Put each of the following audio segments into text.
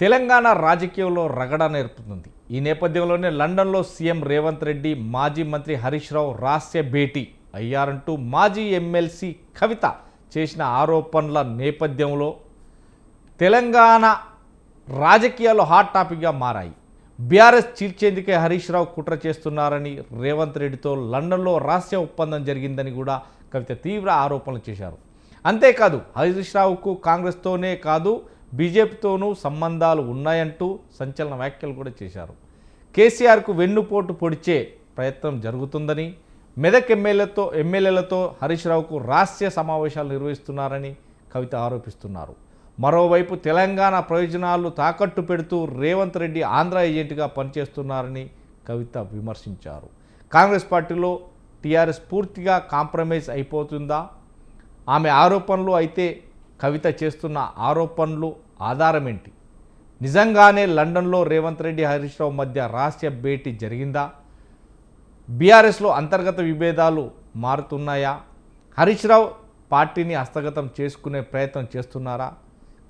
తెలంగాణ రాజకీయంలో రగడ నేర్పుతుంది. ఈ నేపథ్యంలోనే లండన్లో సీఎం రేవంత్ రెడ్డి, మాజీ మంత్రి హరీష్ రావు రహస్య భేటీ అయ్యారంటూ మాజీ ఎమ్మెల్సీ కవిత చేసిన ఆరోపణల నేపథ్యంలో తెలంగాణ రాజకీయాల్లో హాట్ టాపిక్గా మారాయి. బీఆర్ఎస్ చీల్చేందుకే హరీష్ రావు కుట్ర చేస్తున్నారని, రేవంత్ రెడ్డితో లండన్లో రహస్య ఒప్పందం జరిగిందని కూడా కవిత తీవ్ర ఆరోపణలు చేశారు. అంతేకాదు హరీష్ రావుకు కాంగ్రెస్తోనే కాదు బీజేపీతోనూ సంబంధాలు ఉన్నాయంటూ సంచలన వ్యాఖ్యలు కూడా చేశారు. కేసీఆర్కు వెన్నుపోటు పొడిచే ప్రయత్నం జరుగుతుందని, మెదక్ ఎమ్మెల్యేలతో హరీష్ రావుకు రహస్య సమావేశాలు నిర్వహిస్తున్నారని కవిత ఆరోపిస్తున్నారు. మరోవైపు తెలంగాణ ప్రయోజనాలు తాకట్టు పెడుతూ రేవంత్ రెడ్డి ఆంధ్ర ఏజెంట్గా పనిచేస్తున్నారని కవిత విమర్శించారు. కాంగ్రెస్ పార్టీలో టీఆర్ఎస్ పూర్తిగా కాంప్రమైజ్ అయిపోతుందా? ఆమె ఆరోపణలు అయితే కవిత చేస్తున్న ఆరోపణలు ఆధారం ఏంటి? నిజంగానే లండన్లో రేవంత్ రెడ్డి హరీష్ రావు మధ్య రహస్య భేటీ జరిగిందా? బీఆర్ఎస్లో అంతర్గత విభేదాలు మారుతున్నాయా? హరీష్ రావు పార్టీని హస్తగతం చేసుకునే ప్రయత్నం చేస్తున్నారా?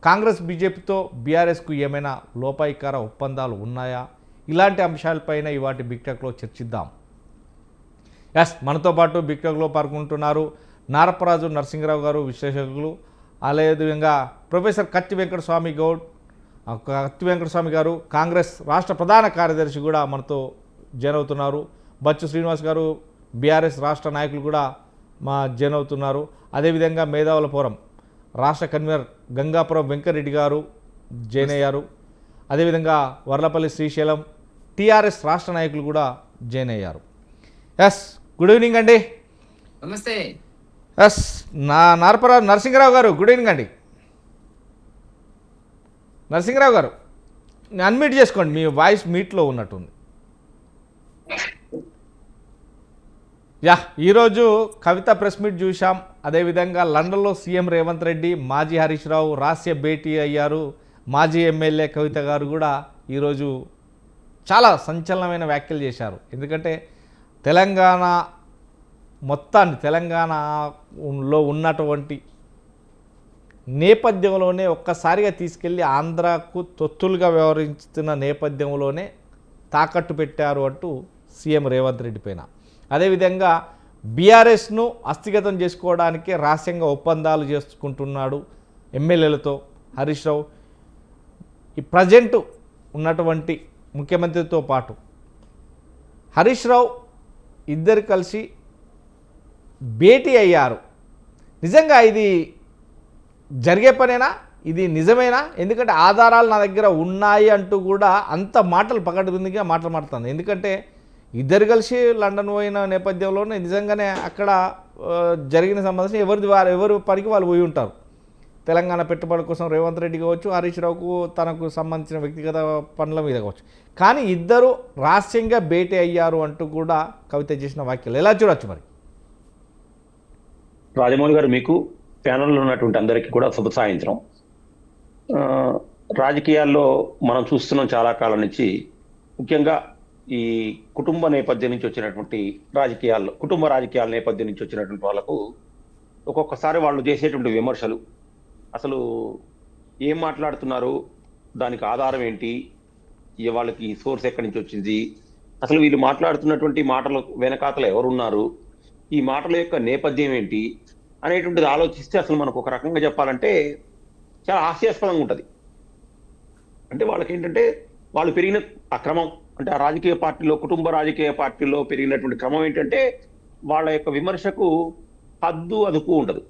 కాంగ్రెస్ బీజేపీతో బీఆర్ఎస్కు ఏమైనా లోపాయికార ఒప్పందాలు ఉన్నాయా? ఇలాంటి అంశాలపైన ఇవాటి బిగ్ టాక్లో చర్చిద్దాం. మనతో పాటు బిగ్ టాక్లో పాల్గొంటున్నారు నారపరాజు నరసింహరావు గారు, విశ్లేషకులు. అదేవిధంగా ప్రొఫెసర్ కత్తి వెంకటస్వామి గారు, కాంగ్రెస్ రాష్ట్ర ప్రధాన కార్యదర్శి కూడా మనతో జాయిన్ అవుతున్నారు. బచ్చు శ్రీనివాస్ గారు, బీఆర్ఎస్ రాష్ట్ర నాయకులు కూడా జాయిన్ అవుతున్నారు. అదేవిధంగా మేధావుల ఫోరం రాష్ట్ర కన్వీనర్ గంగాపురం వెంకరెడ్డి గారు జాయిన్ అయ్యారు. అదేవిధంగా వర్లపల్లి శ్రీశైలం టీఆర్ఎస్ రాష్ట్ర నాయకులు కూడా జాయిన్ అయ్యారు. గుడ్ ఈవినింగ్ అండి. నమస్తే. నారపరాజు నరసింహరావు గారు, గుడ్ ఈవినింగ్ అండి. నరసింహరావు గారు, అన్మ్యూట్ చేసుకోండి, మీ వాయిస్ మీట్లో ఉన్నట్టుంది. ఈరోజు కవిత ప్రెస్ మీట్ చూసాం. అదేవిధంగా లండన్లో సీఎం రేవంత్ రెడ్డి, మాజీ హరీష్ రావు రహస్య భేటీ అయ్యారు. మాజీ ఎమ్మెల్యే కవిత గారు కూడా ఈరోజు చాలా సంచలనమైన వ్యాఖ్యలు చేశారు. ఎందుకంటే తెలంగాణలో ఉన్నటువంటి నేపథ్యంలోనే ఒక్కసారిగా తీసుకెళ్ళి ఆంధ్రాకు తొత్తులుగా వ్యవహరిస్తున్న నేపథ్యంలోనే తాకట్టు పెట్టారు అంటూ సీఎం రేవంత్ రెడ్డి పైన, అదేవిధంగా బీఆర్ఎస్ను హస్తగతం చేసుకోవడానికే రహస్యంగా ఒప్పందాలు చేసుకుంటున్నాడు ఎమ్మెల్యేలతో హరీష్ రావు. ఈ ప్రజెంట్ ఉన్నటువంటి ముఖ్యమంత్రితో పాటు హరీష్ రావు ఇద్దరు కలిసి భేటీ అయ్యారు. నిజంగా ఇది జరిగే పనేనా? ఇది నిజమేనా? ఎందుకంటే ఆధారాలు నా దగ్గర ఉన్నాయి అంటూ కూడా అంత మాటలు పకడ్బందీగా మాట్లాడుతాను. ఎందుకంటే ఇద్దరు కలిసి లండన్ పోయిన నేపథ్యంలోనే నిజంగానే అక్కడ జరిగిన సంబంధించి ఎవరు పనికి వాళ్ళు పోయి ఉంటారు. తెలంగాణ పెట్టుబడి కోసం రేవంత్ రెడ్డి కావచ్చు, హరీష్ రావుకు తనకు సంబంధించిన వ్యక్తిగత పనుల మీద కావచ్చు. కానీ ఇద్దరు రహస్యంగా భేటీ అయ్యారు అంటూ కూడా కవిత చేసిన వ్యాఖ్యలు ఎలా చూడొచ్చు మరి? రాజమౌళి గారు, మీకు ప్యానల్లో ఉన్నటువంటి అందరికీ కూడా శుభ సాయంత్రం. రాజకీయాల్లో మనం చూస్తున్నాం చాలా కాలం నుంచి, ముఖ్యంగా ఈ కుటుంబ నేపథ్యం నుంచి వచ్చినటువంటి కుటుంబ రాజకీయాల నేపథ్యం నుంచి వచ్చినటువంటి వాళ్ళకు ఒక్కొక్కసారి వాళ్ళు చేసేటువంటి విమర్శలు, అసలు ఏం మాట్లాడుతున్నారు, దానికి ఆధారం ఏంటి, వాళ్ళకి సోర్స్ ఎక్కడి నుంచి వచ్చింది, అసలు వీళ్ళు మాట్లాడుతున్నటువంటి మాటల వెనకాతలు ఎవరున్నారు, ఈ మాటల యొక్క నేపథ్యం ఏంటి అనేటువంటిది ఆలోచిస్తే అసలు మనకు ఒక రకంగా చెప్పాలంటే చాలా హాస్యాస్పదంగా ఉంటుంది. అంటే వాళ్ళకి ఏంటంటే వాళ్ళు పెరిగిన ఆ క్రమం, అంటే ఆ రాజకీయ పార్టీలో, కుటుంబ రాజకీయ పార్టీలో పెరిగినటువంటి క్రమం ఏంటంటే వాళ్ళ యొక్క విమర్శకు హద్దు అదుపు ఉండదు.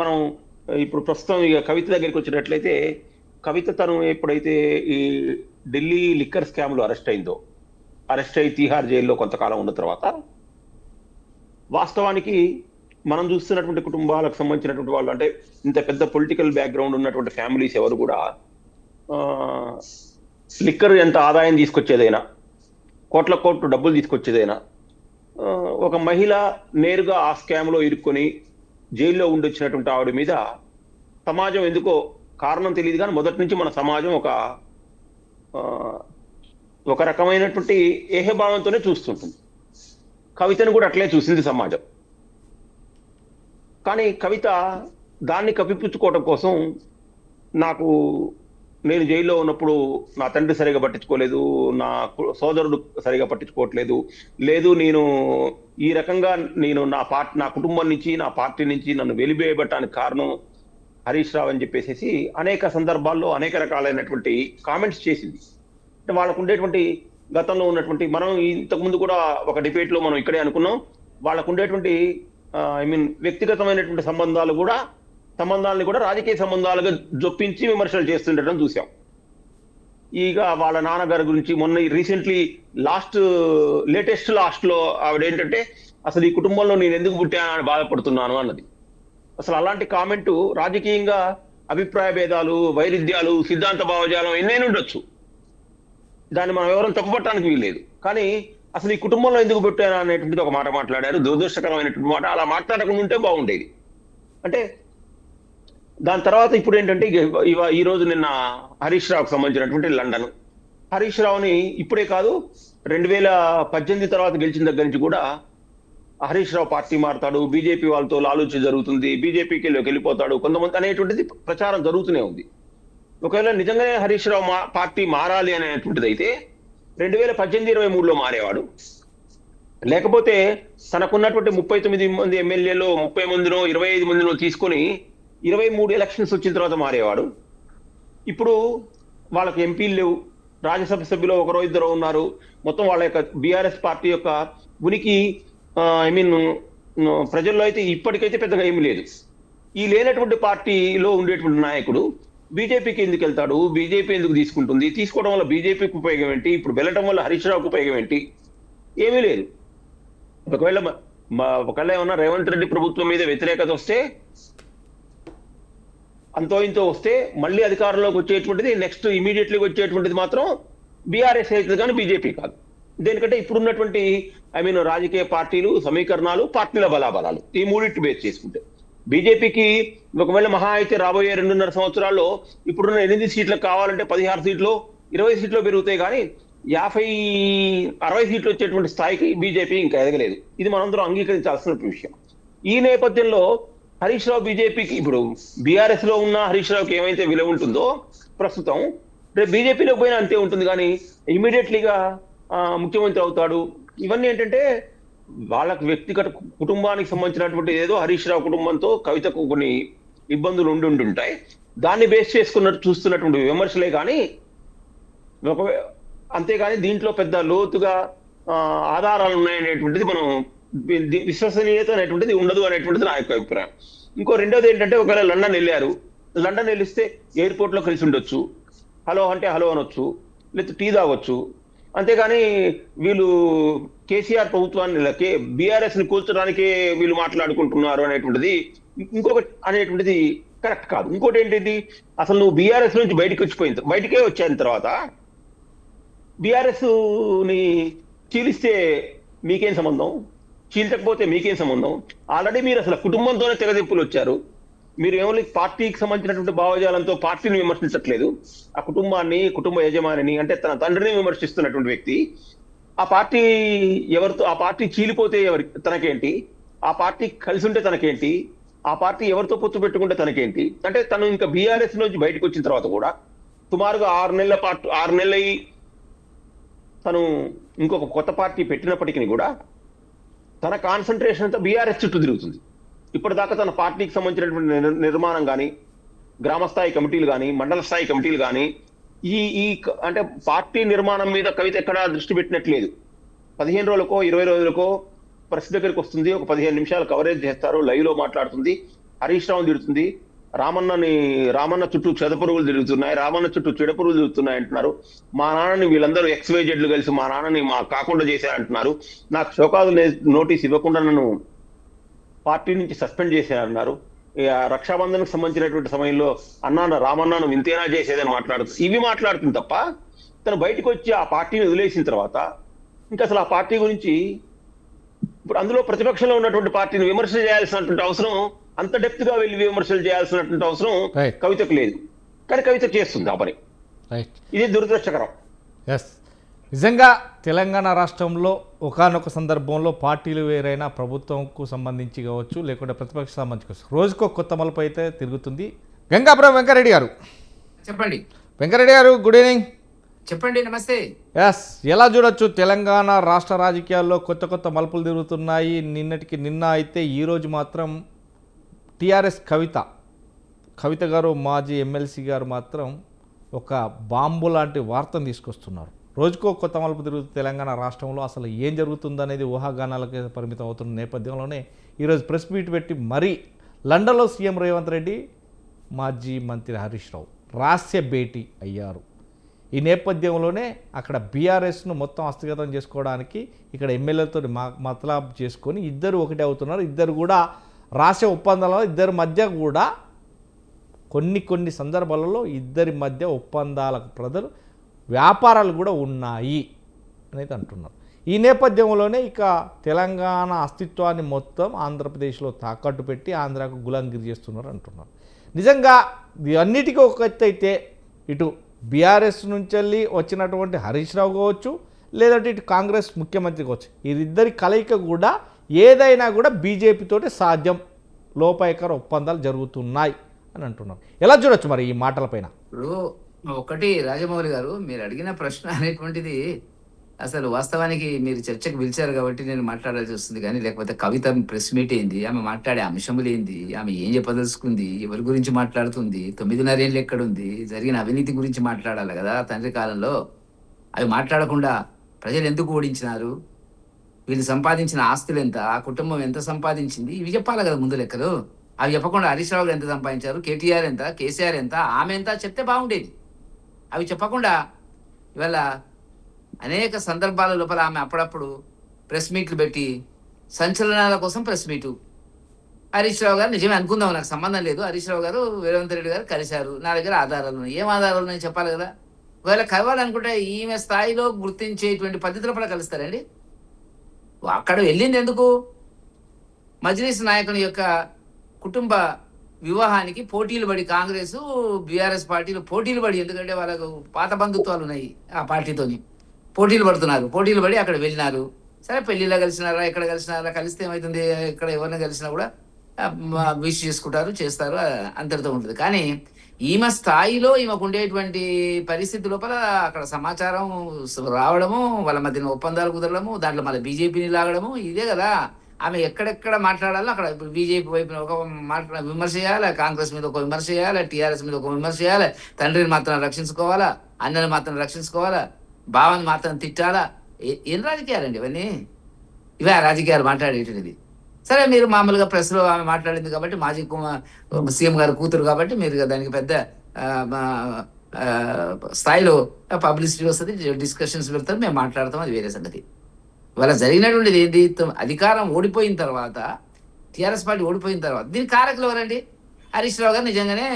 మనం ఇప్పుడు ప్రస్తుతం ఇక కవిత దగ్గరికి వచ్చినట్లయితే, కవిత తను ఎప్పుడైతే ఈ ఢిల్లీ లిక్కర్ స్కామ్లో అరెస్ట్ అయి తిహార్ జైల్లో కొంతకాలం ఉన్న తర్వాత, వాస్తవానికి మనం చూస్తున్నటువంటి కుటుంబాలకు సంబంధించినటువంటి వాళ్ళు, అంటే ఇంత పెద్ద పొలిటికల్ బ్యాక్గ్రౌండ్ ఉన్నటువంటి ఫ్యామిలీస్ ఎవరు కూడా లిక్కర్ ఎంత ఆదాయం తీసుకొచ్చేదైనా, కోట్ల డబ్బులు తీసుకొచ్చేదైనా, ఒక మహిళ నేరుగా ఆ స్కామ్లో ఇరుక్కొని జైల్లో ఉండొచ్చినటువంటి ఆవిడ మీద సమాజం ఎందుకో కారణం తెలియదు కానీ మొదటి నుంచి మన సమాజం ఒక రకమైనటువంటి ఏహభావంతోనే చూస్తుంటుంది. కవితను కూడా అట్లే చూసింది సమాజం. కానీ కవిత దాన్ని కప్పిపుచ్చుకోవడం కోసం నాకు నేను జైల్లో ఉన్నప్పుడు నా తండ్రి సరిగా పట్టించుకోలేదు, నా సోదరుడు సరిగా పట్టించుకోవట్లేదు, లేదు నేను ఈ రకంగా నేను నా కుటుంబం నుంచి, నా పార్టీ నుంచి నన్ను వెలివేయబట్టడానికి కారణం హరీష్ రావు అని చెప్పేసేసి అనేక సందర్భాల్లో అనేక రకాలైనటువంటి కామెంట్స్ చేసింది. అంటే వాళ్ళకు ఉండేటువంటి గతంలో ఉన్నటువంటి మనం ఇంతకు ముందు కూడా ఒక డిబేట్ లో మనం ఇక్కడే అనుకున్నాం. వాళ్ళకు ఉండేటువంటి వ్యక్తిగతమైనటువంటి సంబంధాలని కూడా రాజకీయ సంబంధాలుగా జొప్పించి విమర్శలు చేస్తుండటం చూసాం. ఇక వాళ్ళ నాన్నగారి గురించి మొన్న రీసెంట్లీ లేటెస్ట్ లో ఆవిడ ఏంటంటే అసలు ఈ కుటుంబంలో నేను ఎందుకు పుట్టానని బాధపడుతున్నాను అన్నది. అసలు అలాంటి కామెంటు రాజకీయంగా అభిప్రాయ భేదాలు, వైరుధ్యాలు, సిద్ధాంత భావజాలం ఎన్నైనా ఉండొచ్చు, దాన్ని మనం ఎవరైనా తప్పుపట్టడానికి వీల్లేదు. కానీ అసలు ఈ కుటుంబంలో ఎందుకు పుట్టాను అనేటువంటిది ఒక మాట మాట్లాడారు, దురదృష్టకరమైనటువంటి మాట. అలా మాట్లాడకుండా ఉంటే బాగుండేది. అంటే దాని తర్వాత ఇప్పుడు ఏంటంటే ఈ రోజు నిన్న హరీష్ రావుకు సంబంధించినటువంటి లండన్. హరీష్ రావుని ఇప్పుడే కాదు 2018 తర్వాత గెలిచిన దగ్గర నుంచి కూడా హరీష్ రావు పార్టీ మారుతాడు, బీజేపీ వాళ్ళతో లాలూచి జరుగుతుంది, బీజేపీకి వెళ్ళిపోతాడు కొంతమంది అనేటువంటిది ప్రచారం జరుగుతూనే ఉంది. ఒకవేళ నిజంగానే హరీష్ రావు పార్టీ మారాలి అనేటువంటిది అయితే 2018-23లో మారేవాడు. లేకపోతే తనకున్నటువంటి 39 మంది ఎమ్మెల్యేలో 30 మందినో 25 మందినో తీసుకొని 23 ఎలక్షన్స్ వచ్చిన తర్వాత మారేవాడు. ఇప్పుడు వాళ్ళకి ఎంపీలు లేవు, రాజ్యసభ సభ్యులు ఒకరో ఇద్దరు ఉన్నారు. మొత్తం వాళ్ళ యొక్క బీఆర్ఎస్ పార్టీ యొక్క ఉనికి ప్రజల్లో అయితే ఇప్పటికైతే పెద్దగా ఏమీ లేదు. ఈ లేనటువంటి పార్టీలో ఉండేటువంటి నాయకుడు బీజేపీకి ఎందుకు వెళ్తాడు, బీజేపీ ఎందుకు తీసుకుంటుంది, తీసుకోవడం వల్ల బీజేపీకి ఉపయోగం ఏంటి, ఇప్పుడు వెళ్ళటం వల్ల హరీష్ రావుకి ఉపయోగం ఏంటి, ఏమీ లేదు. ఒకవేళ ఏమన్నా రేవంత్ రెడ్డి ప్రభుత్వం మీద వ్యతిరేకత వస్తే, అంతో ఇంతో వస్తే, మళ్ళీ అధికారంలోకి వచ్చేటువంటిది నెక్స్ట్ ఇమీడియట్లీ వచ్చేటువంటిది మాత్రం బీఆర్ఎస్ అవుతుంది కానీ బీజేపీ కాదు. దేనికంటే ఇప్పుడున్నటువంటి రాజకీయ పార్టీలు, సమీకరణాలు, పార్టీల బలాబలాలు, ఈ మూడింటి బేస్ చేసుకుంటే బీజేపీకి ఒకవేళ మహా అయితే రాబోయే 2.5 సంవత్సరాల్లో ఇప్పుడున్న 8 సీట్లకు కావాలంటే 16 సీట్లు 20 సీట్లు పెరుగుతాయి, కానీ 50-60 సీట్లు వచ్చేటువంటి స్థాయికి బీజేపీ ఇంకా ఎదగలేదు. ఇది మనందరం అంగీకరించాల్సిన విషయం. ఈ నేపథ్యంలో హరీష్ రావు బీజేపీకి, ఇప్పుడు బీఆర్ఎస్ లో ఉన్న హరీష్ రావుకి ఏమైతే విలువ ఉంటుందో ప్రస్తుతం రేపు బీజేపీలోకి పోయినా అంతే ఉంటుంది, కానీ ఇమీడియట్లీగా ముఖ్యమంత్రి అవుతాడు. ఇవన్నీ ఏంటంటే వాళ్ళకి వ్యక్తిగత కుటుంబానికి సంబంధించినటువంటి ఏదో హరీష్ రావు కుటుంబంతో కవితకు కొన్ని ఇబ్బందులు ఉండుంటాయి, దాన్ని బేస్ చేసుకున్నట్టు చూస్తున్నటువంటి విమర్శలే కానీ అంతేగాని దీంట్లో పెద్ద లోతుగా ఆధారాలు ఉన్నాయనేటువంటిది మనం విశ్వసనీయత అనేటువంటిది ఉండదు అనేటువంటిది నా యొక్క అభిప్రాయం. ఇంకో రెండోది ఏంటంటే ఒకవేళ లండన్ వెళ్ళిస్తే ఎయిర్పోర్ట్ లో కలిసి ఉండొచ్చు, హలో అంటే హలో అనొచ్చు, లేదా టీ తాగొచ్చు. అంతేగాని వీళ్ళు కేసీఆర్ ప్రభుత్వాన్ని బీఆర్ఎస్ ని కూల్చడానికే వీళ్ళు మాట్లాడుకుంటున్నారు అనేటువంటిది అనేటువంటిది కరెక్ట్ కాదు. ఇంకోటి ఏంటిది, అసలు నువ్వు బీఆర్ఎస్ నుంచి బయటికే వచ్చిన తర్వాత బీఆర్ఎస్ ని చీలిస్తే మీకేం సంబంధం, చీల్చకపోతే మీకేం సంబంధం? ఆల్రెడీ మీరు అసలు కుటుంబంతోనే తెగదింపులు వచ్చారు. మీరు ఏమో పార్టీకి సంబంధించినటువంటి భావజాలంతో పార్టీని విమర్శించట్లేదు, ఆ కుటుంబాన్ని, కుటుంబ యజమానిని అంటే తన తండ్రిని విమర్శిస్తున్నటువంటి వ్యక్తి ఆ పార్టీ చీలిపోతే తనకేంటి, ఆ పార్టీ కలిసి ఉంటే తనకేంటి, ఆ పార్టీ ఎవరితో పొత్తు పెట్టుకుంటే తనకేంటి? అంటే తను ఇంకా బీఆర్ఎస్ నుంచి బయటకు వచ్చిన తర్వాత కూడా సుమారుగా 6 నెలలు తను ఇంకొక కొత్త పార్టీ పెట్టినప్పటికీ కూడా తన కాన్సన్ట్రేషన్ అంతా బీఆర్ఎస్ చుట్టూ తిరుగుతుంది. ఇప్పటిదాకా తన పార్టీకి సంబంధించినటువంటి నిర్మాణం కానీ, గ్రామ స్థాయి కమిటీలు కానీ, మండల స్థాయి కమిటీలు కానీ, అంటే పార్టీ నిర్మాణం మీద కవిత ఎక్కడా దృష్టి పెట్టినట్లేదు. 15 రోజులకో 20 రోజులకో ప్రెస్ దగ్గరికి వస్తుంది, ఒక 15 నిమిషాలు కవరేజ్ చేస్తారు, లైవ్ లో మాట్లాడుతుంది, హరీష్ రావుని తిడుతుంది, రామన్న చుట్టూ చెదపురుగులు తిరుగుతున్నాయి, రామన్న చుట్టూ చెడపురుగులు తిరుగుతున్నాయి అంటున్నారు, మా నాన్నని వీళ్ళందరూ XYZలు కలిసి మా నాన్నని కాకుండా చేశారంటున్నారు, నాకు షోకాజు నోటీస్ ఇవ్వకుండా నన్ను పార్టీ నుంచి సస్పెండ్ చేశారన్నారు, రక్షాబంధన్కి సంబంధించినటువంటి సమయంలో రామన్నను వింతేనా చేసేదని ఇవి మాట్లాడుతుంది తప్ప తను బయటకు వచ్చి ఆ పార్టీని వదిలేసిన తర్వాత ఇంకా అసలు ఆ పార్టీ గురించి, ఇప్పుడు అందులో ప్రతిపక్షంలో ఉన్నటువంటి పార్టీని విమర్శ చేయాల్సినటువంటి అవసరం, అంత డెప్త్ గా వెళ్ళి విమర్శలు చేయాల్సినటువంటి అవసరం కవితకు లేదు, కానీ కవిత చేస్తుంది ఆ పని. ఇది దురదృష్టకరం. నిజంగా తెలంగాణ రాష్ట్రంలో ఒకానొక సందర్భంలో పార్టీలు వేరైనా ప్రభుత్వంకు సంబంధించి కావచ్చు, లేకుంటే ప్రతిపక్ష సంబంధించి కావచ్చు, రోజుకో కొత్త మలుపు అయితే తిరుగుతుంది. గంగాపురం వెంకరెడ్డి గారు చెప్పండి. వెంకరెడ్డి గారు గుడ్ ఈవినింగ్. చెప్పండి. నమస్తే. ఎస్, ఎలా చూడొచ్చు తెలంగాణ రాష్ట్ర రాజకీయాల్లో కొత్త కొత్త మలుపులు తిరుగుతున్నాయి. నిన్న అయితే ఈరోజు మాత్రం టీఆర్ఎస్ కవిత గారు మాజీ ఎమ్మెల్సీ గారు మాత్రం ఒక బాంబు లాంటి వార్తను తీసుకొస్తున్నారు. రోజుకో కొత్త మలుపు తిరుగుతుంది తెలంగాణ రాష్ట్రంలో. అసలు ఏం జరుగుతుందనేది ఊహాగానాలకే పరిమితం అవుతున్న నేపథ్యంలోనే ఈరోజు ప్రెస్ మీట్ పెట్టి మరీ లండన్లో సీఎం రేవంత్ రెడ్డి మాజీ మంత్రి హరీష్ రావు రహస్య భేటీ అయ్యారు. ఈ నేపథ్యంలోనే అక్కడ బీఆర్ఎస్ను మొత్తం హస్తగతం చేసుకోవడానికి ఇక్కడ ఎమ్మెల్యేలతో మతలాబ్ చేసుకొని ఇద్దరు ఒకటే అవుతున్నారు. ఇద్దరు కూడా రహస్య ఒప్పందాలలో ఇద్దరి మధ్య కూడా కొన్ని సందర్భాలలో ఇద్దరి మధ్య ఒప్పందాలకు ప్రజలు వ్యాపారాలు కూడా ఉన్నాయి అనేది అంటున్నారు. ఈ నేపథ్యంలోనే ఇక తెలంగాణ అస్తిత్వాన్ని మొత్తం ఆంధ్రప్రదేశ్లో తాకట్టు పెట్టి ఆంధ్రాకు గులాంగిరి చేస్తున్నారు అంటున్నారు. నిజంగా అన్నిటికీ ఒక ఎత్తు అయితే ఇటు బీఆర్ఎస్ నుంచి వచ్చినటువంటి హరీష్ రావు కావచ్చు, లేదంటే ఇటు కాంగ్రెస్ ముఖ్యమంత్రి కావచ్చు, వీరిద్దరి కలయిక కూడా ఏదైనా కూడా బీజేపీతోటి సాధ్యం, లోపాయకర ఒప్పందాలు జరుగుతున్నాయి అని అంటున్నారు. ఎలా చూడొచ్చు మరి ఈ మాటలపైన? ఇప్పుడు ఒకటి రాజమౌళి గారు, మీరు అడిగిన ప్రశ్న అనేటువంటిది అసలు వాస్తవానికి మీరు చర్చకు పిలిచారు కాబట్టి నేను మాట్లాడాల్సి వస్తుంది. కానీ లేకపోతే కవిత ప్రెస్ మీట్ ఏంది, ఆమె మాట్లాడే అంశములు ఏంది, ఆమె ఏం చెప్పదలుచుకుంది, ఎవరి గురించి మాట్లాడుతుంది, 9.5 ఏళ్ళు ఎక్కడుంది, జరిగిన అవినీతి గురించి మాట్లాడాలి కదా తండ్రి కాలంలో. అవి మాట్లాడకుండా ప్రజలు ఎందుకు ఓడించినారు, వీళ్ళు సంపాదించిన ఆస్తులు ఎంత, ఆ కుటుంబం ఎంత సంపాదించింది, ఇవి చెప్పాలి కదా ముందు లెక్కలు. అవి చెప్పకుండా హరీష్ రావు ఎంత సంపాదించారు, కేటీఆర్ ఎంత, కేసీఆర్ ఎంత, ఆమె ఎంత చెప్తే బాగుండేది. అవి చెప్పకుండా ఇవాళ అనేక సందర్భాల లోపల ఆమె అప్పుడప్పుడు ప్రెస్ మీట్లు పెట్టి సంచలనాల కోసం ప్రెస్ మీటు. హరీష్ రావు గారు నిజమే అనుకుందాం, నాకు సంబంధం లేదు, హరీష్ రావు గారు రేవంత్ రెడ్డి గారు కలిశారు, నా దగ్గర ఆధారాలు ఉన్నాయి. ఏం ఆధారాలు ఉన్నాయి చెప్పాలి కదా. ఒకవేళ కలవాలనుకుంటే ఈమె స్థాయిలో గుర్తించేటువంటి పద్ధతుల పట్ల కలుస్తారండి. అక్కడ వెళ్ళింది ఎందుకు? మజ్లిస్ నాయకుని యొక్క కుటుంబ వివాహానికి పోటీలు పడి, కాంగ్రెస్ బీఆర్ఎస్ పార్టీలు పోటీలు పడి, ఎందుకంటే వాళ్ళకు పాత బంధుత్వాలు ఉన్నాయి ఆ పార్టీతోని, పోటీలు పడి అక్కడ వెళ్ళినారు. సరే పెళ్లిలో కలిసినారా, ఎక్కడ కలిసినారా, కలిస్తే ఏమవుతుంది, ఇక్కడ ఎవరిని కలిసినా కూడా విష్ చేసుకుంటారు, చేస్తారు, అంతటితో ఉంటుంది. కానీ ఈమె స్థాయిలో ఈమెకు ఉండేటువంటి పరిస్థితి లోపల అక్కడ సమాచారం రావడము, వాళ్ళ మధ్యన ఒప్పందాలు కుదరడము, దాంట్లో మళ్ళీ బీజేపీని లాగడము, ఇదే కదా. ఆమె ఎక్కడెక్కడ మాట్లాడాలో అక్కడ బీజేపీ వైపున ఒక విమర్శ చేయాలి, కాంగ్రెస్ మీద ఒక విమర్శ చేయాలి, టీఆర్ఎస్ మీద ఒక విమర్శ చేయాలి, తండ్రిని మాత్రం రక్షించుకోవాలా, అన్నని మాత్రం రక్షించుకోవాలా, భావాన్ని మాత్రం తిట్టాలా. ఏం రాజకీయాలండి ఇవన్నీ? ఇవే రాజకీయాలు మాట్లాడేటువంటిది. సరే మీరు మామూలుగా ప్రెస్లో ఆమె మాట్లాడింది కాబట్టి, మాజీ సీఎం గారు కూతురు కాబట్టి మీరు దానికి పెద్ద స్థాయిలో పబ్లిసిటీ వస్తుంది, డిస్కషన్స్ పెడతారు, మేము మాట్లాడతాం, అది వేరే సంగతి. ఇవాళ జరిగినటువంటిది ఏంటి? అధికారం ఓడిపోయిన తర్వాత, టీఆర్ఎస్ పార్టీ ఓడిపోయిన తర్వాత దీనికి కారకులు ఎవరండి? హరీష్ రావు గారు నిజంగానే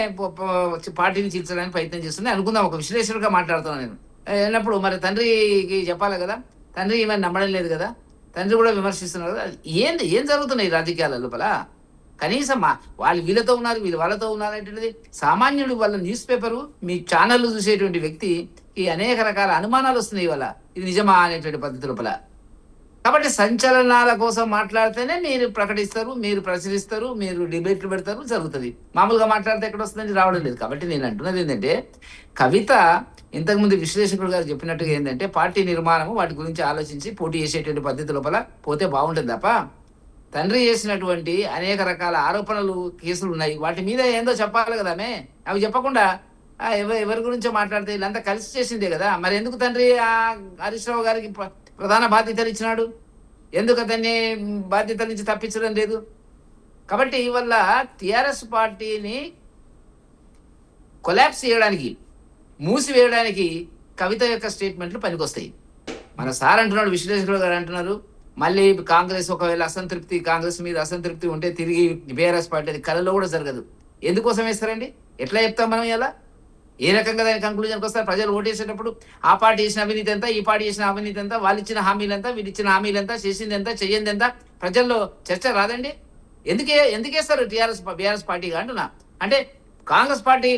పార్టీని చీల్చడానికి ప్రయత్నం చేస్తుంది అనుకుందాం, ఒక విశ్లేషకుడిగా మాట్లాడుతున్నాను నేను. అయినప్పుడు మరి తండ్రికి చెప్పాలి కదా, తండ్రి ఏమైనా నమ్మడం లేదు కదా, తండ్రి కూడా విమర్శిస్తున్నారు కదా. ఏం జరుగుతున్నాయి రాజకీయాల లోపల? కనీసం వాళ్ళు వీళ్ళతో ఉన్నారు, వీళ్ళు వాళ్ళతో ఉన్నారు అనేటువంటిది సామాన్యుడు వాళ్ళ న్యూస్ పేపరు, మీ ఛానల్ చూసేటువంటి వ్యక్తికి అనేక రకాల అనుమానాలు వస్తున్నాయి ఇవాళ, ఇది నిజమా అనేటువంటి పద్ధతి లోపల. కాబట్టి సంచలనాల కోసం మాట్లాడితేనే మీరు ప్రకటిస్తారు, మీరు ప్రచురిస్తారు, మీరు డిబేట్లు పెడతారు, జరుగుతుంది. మామూలుగా మాట్లాడితే ఎక్కడ వస్తుందని రావడం లేదు. కాబట్టి నేను అంటున్నది ఏంటంటే, కవిత ఇంతకుముందు విశ్లేషకుడు గారు చెప్పినట్టుగా ఏంటంటే, పార్టీ నిర్మాణము వాటి గురించి ఆలోచించి పోటీ చేసేటువంటి పద్ధతి లోపల పోతే బాగుంటుంది తప్ప, తండ్రి చేసినటువంటి అనేక రకాల ఆరోపణలు, కేసులు ఉన్నాయి, వాటి మీద ఏందో చెప్పాలి కదా. అవి చెప్పకుండా ఎవరి గురించో మాట్లాడితే వీళ్ళంతా కలిసి చేసిందే కదా. మరి ఎందుకు తండ్రి హరీష్ రావు గారికి ప్రధాన బాధ్యతలు ఇచ్చినాడు? ఎందుకు అతన్ని బాధ్యతల నుంచి తప్పించడం లేదు? కాబట్టి వల్ల టీఆర్ఎస్ పార్టీని కొలాప్స్ చేయడానికి, మూసివేయడానికి కవిత యొక్క స్టేట్మెంట్లు పనికొస్తాయి. మన సార్ అంటున్నాడు, విశ్లేషకుడు గారు అంటున్నారు, మళ్ళీ కాంగ్రెస్ ఒకవేళ కాంగ్రెస్ మీద అసంతృప్తి ఉంటే తిరిగి బీఆర్ఎస్ పార్టీ, అది కళలో కూడా జరగదు. ఎందుకోసం వేస్తారండి? ఎట్లా చెప్తాం మనం? ఇలా ఏ రకంగా దాని కంక్లూజన్కి వస్తారు? ప్రజలు ఓటేసేటప్పుడు ఆ పార్టీ చేసిన అవినీతి ఎంత, ఈ పార్టీ చేసిన అవినీతి ఎంత, వాళ్ళు ఇచ్చిన హామీలు ఎంత, వీళ్ళు ఇచ్చిన హామీలు ఎంత, చేసింది ఎంత, చెయ్యింది ఎంత, ప్రజల్లో చర్చ రాదండి? ఎందుకేస్తారు బీఆర్ఎస్ పార్టీగా అంటున్నా? అంటే కాంగ్రెస్ పార్టీ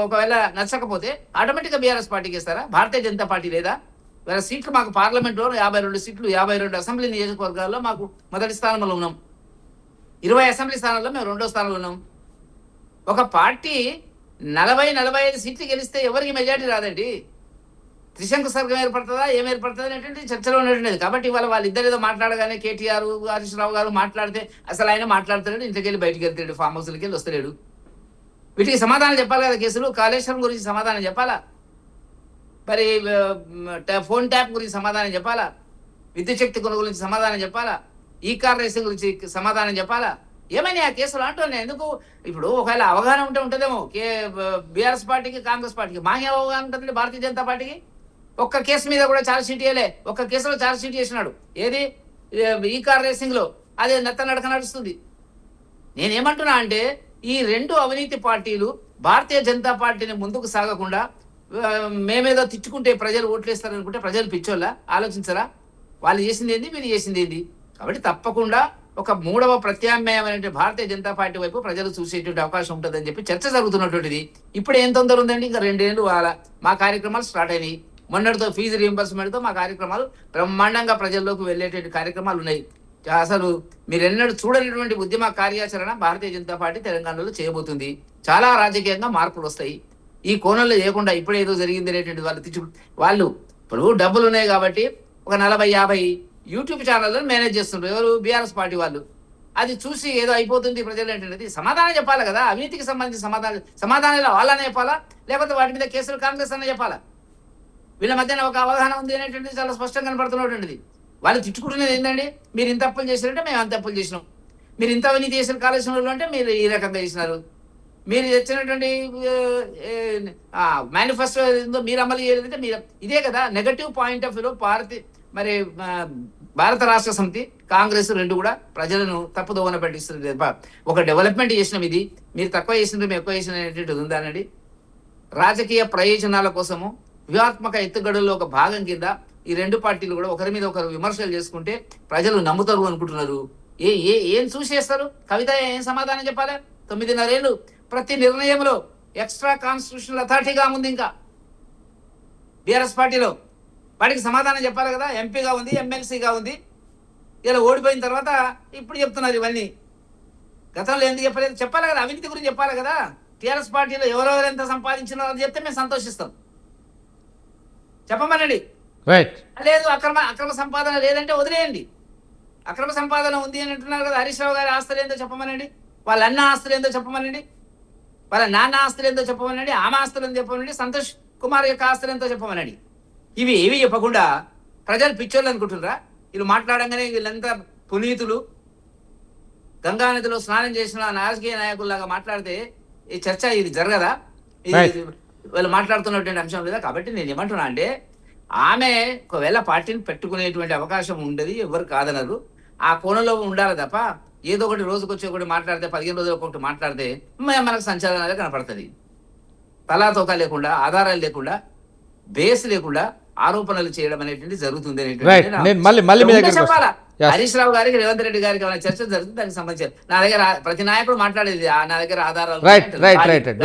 ఒకవేళ నచ్చకపోతే ఆటోమేటిక్గా బీఆర్ఎస్ పార్టీకి ఇస్తారా? భారతీయ జనతా పార్టీ లేదా? వేరే సీట్లు మాకు పార్లమెంట్లో 52 సీట్లు, 52 అసెంబ్లీ నియోజకవర్గాల్లో మాకు మొదటి స్థానంలో ఉన్నాం. 20 అసెంబ్లీ స్థానాల్లో మేము 2వ స్థానంలో ఉన్నాం. ఒక పార్టీ 40-45 సీట్లు గెలిస్తే ఎవరికి మెజారిటీ రాదండి. త్రిశంకు స్వర్గం ఏర్పడుతుందా ఏం ఏర్పడుతుంది అనేటువంటి చర్చలో ఉన్నటువంటిది. కాబట్టి ఇవాళ వాళ్ళిద్దరు ఏదో మాట్లాడగానే కేటీఆర్ హరీష్ రావు గారు మాట్లాడితే అసలు ఆయన మాట్లాడతాడు, ఇంటికి వెళ్ళి బయటికి వెళ్తాడు, ఫామ్ హౌస్లకి వెళ్ళి వస్తలేడు. వీటికి సమాధానం చెప్పాలి కదా. కేసులు కాళేశ్వరం గురించి సమాధానం చెప్పాలా, మరి ఫోన్ ట్యాప్ గురించి సమాధానం చెప్పాలా, విద్యుత్ శక్తి కొనుగోలు గురించి సమాధానం చెప్పాలా, ఈ కార్ రేసింగ్ గురించి సమాధానం చెప్పాలా. ఏమైనా ఆ కేసులు అంటున్నాయి ఎందుకు? ఇప్పుడు ఒకవేళ అవగాహన ఉంటుందేమో బీఆర్ఎస్ పార్టీకి కాంగ్రెస్ పార్టీకి. మాకే అవగాహన ఉంటుంది భారతీయ జనతా పార్టీకి. ఒక్క కేసు మీద కూడా ఛార్జ్ షీట్ వేయలే. ఒక్క కేసులో ఛార్జ్ షీట్ చేసినాడు. ఏది? ఈ కార్ రేసింగ్ లో అదే నత్త నడక నడుస్తుంది. నేనేమంటున్నా అంటే ఈ రెండు అవినీతి పార్టీలు భారతీయ జనతా పార్టీని ముందుకు సాగకుండా మేమేదో తిట్టుకుంటే ప్రజలు ఓట్లేస్తారనుకుంటే ప్రజలు పిచ్చోళ్ళ ఆలోచించరా? వాళ్ళు చేసింది ఏంది, మీరు చేసింది ఏంది? కాబట్టి తప్పకుండా ఒక మూడవ ప్రత్యామ్నాయమైన భారతీయ జనతా పార్టీ వైపు ప్రజలు చూసేటువంటి అవకాశం ఉంటుందని చెప్పి చర్చ జరుగుతున్నటువంటిది. ఇప్పుడు ఏం తొందర ఉందండి? ఇంకా 2 ఏళ్ళు మా కార్యక్రమాలు స్టార్ట్ అయినాయి. మొన్నటితో ఫీజు రీయింబర్స్మెంట్తో మా కార్యక్రమాలు బ్రహ్మాండంగా ప్రజల్లోకి వెళ్ళేటువంటి కార్యక్రమాలు ఉన్నాయి. అసలు మీరు ఎన్నడూ చూడనటువంటి ఉద్యమ కార్యాచరణ భారతీయ జనతా పార్టీ తెలంగాణలో చేయబోతుంది. చాలా రాజకీయంగా మార్పులు వస్తాయి. ఈ కోణంలో చేయకుండా ఇప్పుడే ఏదో జరిగింది అనేటువంటి వాళ్ళు ఇప్పుడు డబ్బులు ఉన్నాయి కాబట్టి ఒక 40-50 యూట్యూబ్ ఛానళ్ళను మేనేజ్ చేస్తుంటారు. ఎవరు? బీఆర్ఎస్ పార్టీ వాళ్ళు. అది చూసి ఏదో అయిపోతుంది ప్రజలు ఏంటంటే సమాధానం చెప్పాలి కదా. అవినీతికి సంబంధించి సమాధానాలు వాళ్ళనే చెప్పాలా, లేకపోతే వాటి మీద కేసులు కాంగ్రెస్ అన్న చెప్పాలా? వీళ్ళ మధ్యన ఒక అవగాహన ఉంది అనేటువంటిది చాలా స్పష్టంగా కనపడుతున్నటువంటిది. వాళ్ళు తిట్టుకుంటున్నది ఏంటండి? మీరు ఇంత తప్పులు చేశారంటే మేము అంత తప్పులు చేసినాం, మీరు ఇంత అవినీతి చేసిన కాళేశ్వరంలో అంటే మీరు ఈ రకంగా చేసినారు, మీరు తెచ్చినటువంటి మేనిఫెస్టో ఏందో మీరు అమలు చేయలేదంటే మీరు ఇదే కదా. నెగటివ్ పాయింట్ ఆఫ్ వ్యూలో భారత రాష్ట్ర సమితి కాంగ్రెస్ రెండు కూడా ప్రజలను తప్పుదోవన పట్టిస్తుంది. ఒక డెవలప్మెంట్ చేసినాం, ఇది మీరు తక్కువ చేసినారు మేము ఎక్కువ చేసిన అనేటువంటిది ఉందానండి. రాజకీయ ప్రయోజనాల కోసము వ్యూహాత్మక ఎత్తుగడల్లో ఒక భాగం కింద ఈ రెండు పార్టీలు కూడా ఒకరి మీద ఒకరు విమర్శలు చేసుకుంటే ప్రజలు నమ్ముతారు అనుకుంటున్నారు. ఏం చూసేస్తారు? కవిత ఏం సమాధానం చెప్పాలి? 9.5 ఏళ్ళు ప్రతి నిర్ణయంలో ఎక్స్ట్రా కాన్స్టిట్యూషనల్ అథారిటీగా ఉంది. ఇంకా బీఆర్ఎస్ పార్టీలో వాటికి సమాధానం చెప్పాలి కదా. ఎంపీగా ఉంది, ఎమ్మెల్సీగా ఉంది. ఇలా ఓడిపోయిన తర్వాత ఇప్పుడు చెప్తున్నారు ఇవన్నీ. గతంలో ఎందుకు చెప్పలేదు? చెప్పాలి కదా. అవినీతి గురించి చెప్పాలి కదా. టీఆర్ఎస్ పార్టీలో ఎవరెవరు ఎంత సంపాదించినారో అని చెప్తే మేము సంతోషిస్తాం. చెప్పమనండి. రైట్. లేదు అక్రమ సంపాదన లేదంటే వదిలేయండి. అక్రమ సంపాదన ఉంది అని అంటున్నారు కదా. హరీష్ రావు గారి ఆస్తులు ఏందో చెప్పమనండి, వాళ్ళ అన్న ఆస్తులు ఏందో చెప్పమనండి, వాళ్ళ నాన్న ఆస్తులు ఏందో చెప్పమనండి, ఆమె ఆస్తులు ఏందో చెప్పమనండి, సంతోష్ కుమార్ యొక్క ఆస్తులు ఎంతో చెప్పమనండి. ఇవి ఏవి చెప్పకుండా ప్రజలు పిచ్చోళ్ళు అనుకుంటున్నారా? వీళ్ళు మాట్లాడంగానే వీళ్ళంతా పునీతులు, గంగానదిలో స్నానం చేసిన రాజకీయ నాయకుల్లాగా మాట్లాడితే ఈ చర్చ ఇది జరగదా? ఇది వాళ్ళు మాట్లాడుతున్నటువంటి అంశం లేదా? కాబట్టి నేను ఏమంటున్నా అంటే ఆమె ఒకవేళ పార్టీని పెట్టుకునేటువంటి అవకాశం ఉండదు, ఎవరు కాదనరు. ఆ కోణంలో ఉండాలి తప్ప ఏదో ఒకటి రోజుకొచ్చి ఒకటి మాట్లాడితే 15 రోజులకు ఒకటి మాట్లాడితే మనకు సంచలనాలే కనపడుతుంది. తలాతోక లేకుండా, ఆధారాలు లేకుండా, బేస్ లేకుండా ఆరోపణలు చేయడం అనేటువంటి జరుగుతుంది అనేటువంటి చెప్పాలా. హరీష్ రావు గారికి, రేవంత్ రెడ్డి గారికి ఏమైనా చర్చ జరుగుతుంది దానికి సంబంధించి. నా దగ్గర ప్రతి నాయకుడు మాట్లాడేది నా దగ్గర ఆధారాలు